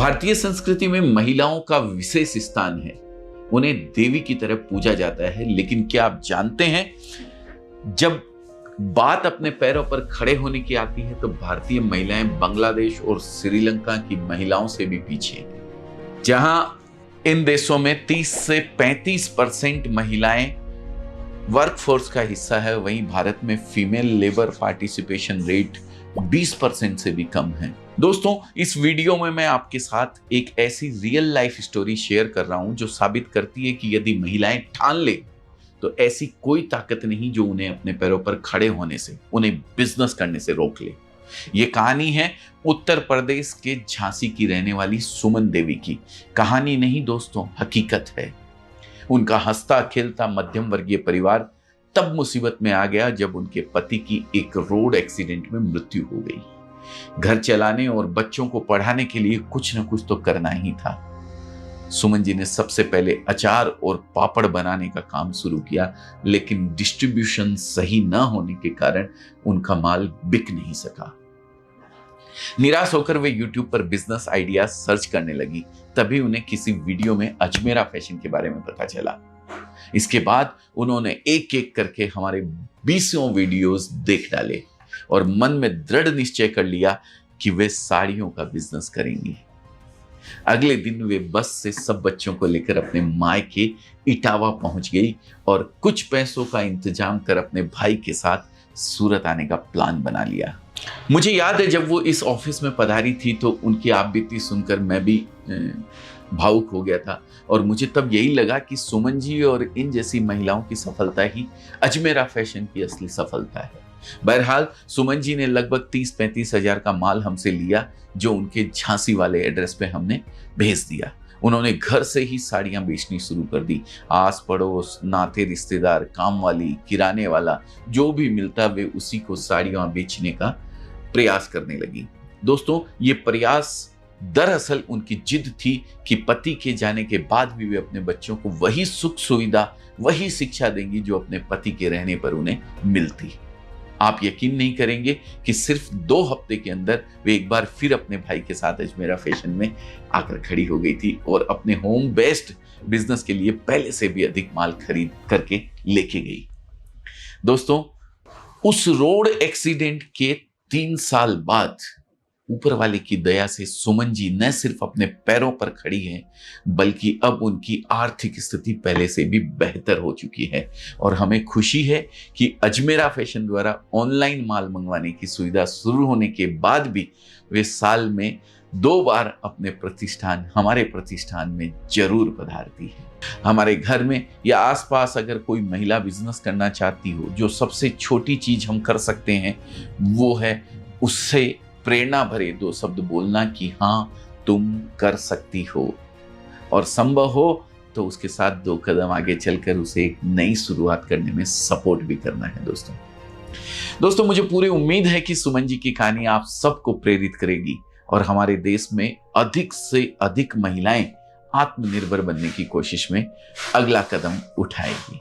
भारतीय संस्कृति में महिलाओं का विशेष स्थान है। उन्हें देवी की तरह पूजा जाता है। लेकिन क्या आप जानते हैं, जब बात अपने पैरों पर खड़े होने की आती है तो भारतीय महिलाएं बांग्लादेश और श्रीलंका की महिलाओं से भी पीछे हैं। जहां इन देशों में 30 से 35% महिलाएं वर्कफोर्स का हिस्सा है, वहीं भारत में फीमेल लेबर पार्टिसिपेशन रेट 20% से भी कम है। दोस्तों, इस वीडियो में मैं आपके साथ एक ऐसी रियल लाइफ स्टोरी शेयर कर रहा हूं जो साबित करती है कि यदि महिलाएं ठान ले तो ऐसी कोई ताकत नहीं जो उन्हें अपने पैरों पर खड़े होने से, उन्हें बिजनेस करने से रोक ले। ये कहानी है उत्तर प्रदेश के झांसी की रहने वाली सुमन देवी की। कहानी नहीं दोस्तों, हकीकत है। उनका हंसता खेलता मध्यम वर्गीय परिवार तब मुसीबत में आ गया जब उनके पति की एक रोड एक्सीडेंट में मृत्यु हो गई। घर चलाने और बच्चों को पढ़ाने के लिए कुछ न कुछ तो करना ही था। सुमन जी ने सबसे पहले अचार और पापड़ बनाने का काम शुरू किया, लेकिन डिस्ट्रीब्यूशन सही न होने के कारण उनका माल बिक नहीं सका। निराश होकर वे YouTube पर बिजनेस आइडिया सर्च करने लगी। तभी उन्हें किसी वीडियो में अजमेरा फैशन के बारे में पता चला। इसके बाद उन्होंने एक एक करके हमारे 20 वीडियोस देख डाले और मन में दृढ़ निश्चय कर लिया कि वे साड़ियों का बिजनेस करेंगी। अगले दिन वे बस से सब बच्चों को लेकर अपने मायके इटावा पहुंच गई और कुछ पैसों का इंतजाम कर अपने भाई के साथ सूरत आने का प्लान बना लिया। मुझे याद है जब वो इस ऑफिस में पधारी थी तो उनकी आप बीती सुनकर मैं भी भावुक हो गया था और मुझे तब यही लगा कि सुमन जी और इन जैसी महिलाओं की सफलता ही अजमेरा फैशन की असली सफलता है। बहरहाल सुमन जी ने लगभग 30-35 हजार का माल हमसे लिया, जो उनके झांसी वाले एड्रेस पे हमने भेज दिया। उन्होंने घर से ही साड़ियां बेचनी शुरू कर दी। आस पड़ोस, नाते रिश्तेदार, काम वाली, किराने वाला, जो भी मिलता वे उसी को साड़ियां बेचने का प्रयास करने लगी। दोस्तों, ये प्रयास दरअसल उनकी जिद थी कि पति के जाने के बाद भी वे अपने बच्चों को वही सुख सुविधा, वही शिक्षा देंगी जो अपने पति के रहने पर उन्हें मिलती। आप यकीन नहीं करेंगे कि सिर्फ 2 हफ्ते के अंदर वे एक बार फिर अपने भाई के साथ अजमेरा फैशन में आकर खड़ी हो गई थी और अपने होम बेस्ड बिजनेस के लिए पहले से भी अधिक माल खरीद करके लेके गई। दोस्तों, उस रोड एक्सीडेंट के 3 साल बाद ऊपर वाले की दया से सुमन जी न सिर्फ अपने पैरों पर खड़ी हैं, बल्कि अब उनकी आर्थिक स्थिति पहले से भी बेहतर हो चुकी है। और हमें खुशी है कि अजमेरा फैशन द्वारा ऑनलाइन माल मंगवाने की सुविधा शुरू होने के बाद भी वे साल में 2 बार हमारे प्रतिष्ठान में जरूर पधारती है। हमारे घर में या आसपास अगर कोई महिला बिजनेस करना चाहती हो, जो सबसे छोटी चीज हम कर सकते हैं वो है उससे प्रेरणा भरे 2 शब्द बोलना कि हाँ, तुम कर सकती हो, और संभव हो तो उसके साथ 2 कदम आगे चलकर उसे एक नई शुरुआत करने में सपोर्ट भी करना है। दोस्तों, मुझे पूरी उम्मीद है कि सुमन जी की कहानी आप सबको प्रेरित करेगी और हमारे देश में अधिक से अधिक महिलाएं आत्मनिर्भर बनने की कोशिश में अगला कदम उठाएगी।